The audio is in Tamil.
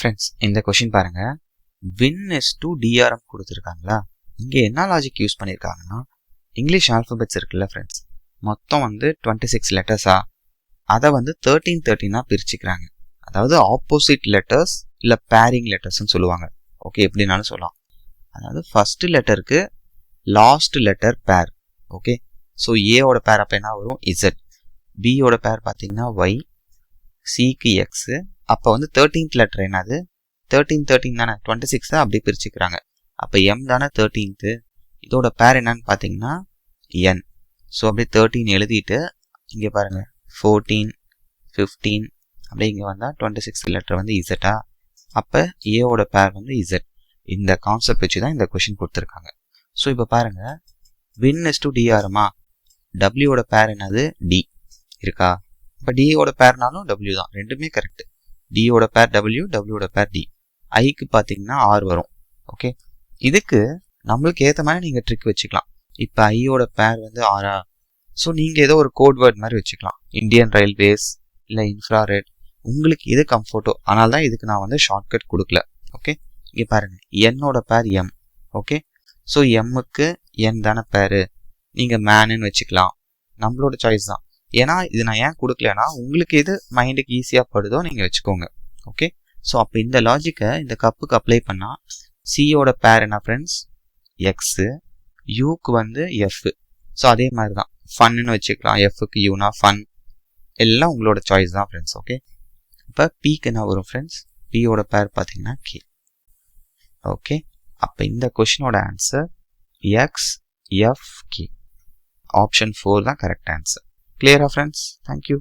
ஃப்ரெண்ட்ஸ், இந்த கொஷின் பாருங்க. வின் இஸ் டு டிஆர்எம் கொடுத்துருக்காங்களா? இங்கே என்ன லாஜிக் யூஸ் பண்ணியிருக்காங்கன்னா, இங்கிலீஷ் ஆல்ஃபபெட்ஸ் இருக்குல்ல ஃப்ரெண்ட்ஸ், மொத்தம் 26 லெட்டர்ஸா, அதை 13 பிரிச்சுக்கிறாங்க. அதாவது ஆப்போசிட் லெட்டர்ஸ் இல்லை பேரிங் லெட்டர்ஸ்ன்னு சொல்லுவாங்க. ஓகே, எப்படின்னாலும் சொல்லலாம். அதாவது ஃபர்ஸ்ட் லெட்டருக்கு லாஸ்ட் லெட்டர் பேர். ஓகே, ஸோ ஏவோட பேர் அப்போ என்ன வரும்? இசட். பியோட பேர் பார்த்தீங்கன்னா ஒய், சிக்கு எக்ஸு. அப்போ 13th லெட்டர் என்னது? 13 தானே, 26 அப்படி பிரிச்சுக்கிறாங்க. அப்போ எம் தானே 13th. இதோட பேர் என்னன்னு பார்த்தீங்கன்னா என். ஸோ அப்படியே 13 எழுதிட்டு இங்கே பாருங்கள் 14, 15 அப்படியே இங்கே வந்தால் 26 லெட்டர் இசட்டா. அப்போ ஏவோட பேர் இசட். இந்த கான்செப்ட் வச்சு தான் இந்த கொஷின் கொடுத்துருக்காங்க. ஸோ இப்போ பாருங்கள், வின் இஸ் டு டிஆர்எம்மா, டபிள்யூட பேர் என்னது? டி இருக்கா? இப்போ டியோட பேர்னாலும் டபிள்யூ தான், ரெண்டுமே கரெக்டு. டியோட பேர் டபிள்யூ, டபிள்யூட பேர் டி. ஐக்கு பார்த்தீங்கன்னா ஆர் வரும். ஓகே, இதுக்கு நம்மளுக்கு ஏற்ற மாதிரி நீங்கள் ட்ரிக் வச்சுக்கலாம். இப்போ ஐயோட பேர் ஆரா, ஸோ நீங்கள் ஏதோ ஒரு கோட் வேர்ட் மாதிரி வச்சுக்கலாம். இந்தியன் ரயில்வேஸ் இல்லை இன்ஃப்ராரெட், உங்களுக்கு எது கம்ஃபர்ட்டோ. அதனால தான் இதுக்கு நான் ஷார்ட்கட் கொடுக்கல. ஓகே, இங்கே பாருங்கள், என்னோட பேர் எம். ஓகே, ஸோ எம்முக்கு என் தானே பேர், நீங்கள் மேனுன்னு வச்சுக்கலாம். நம்மளோட சாய்ஸ் தான். ஏன்னா இது நான் ஏன் கொடுக்கலன்னா, உங்களுக்கு எது மைண்டுக்கு ஈஸியாக படுதோ நீங்கள் வச்சுக்கோங்க. ஓகே, ஸோ அப்போ இந்த லாஜிக்கை இந்த கப்புக்கு அப்ளை பண்ணால், சியோட பேர் என்ன ஃப்ரெண்ட்ஸ்? எக்ஸு. யூக்கு எஃப். ஸோ அதே மாதிரி தான் ஃபன்னு வச்சுக்கலாம். எஃப்க்கு யூனா ஃபன். எல்லாம் உங்களோட சாய்ஸ் தான் ஃப்ரெண்ட்ஸ். ஓகே, இப்போ பிக்கு என்ன வரும் ஃப்ரெண்ட்ஸ்? பியோட பேர் பார்த்தீங்கன்னா கே. ஓகே, அப்போ இந்த கொஷினோட answer X F K. Option 4 தான் கரெக்ட் ஆன்சர். கிளியரா ஃப்ரெண்ட்ஸ்? தேங்க்யூ.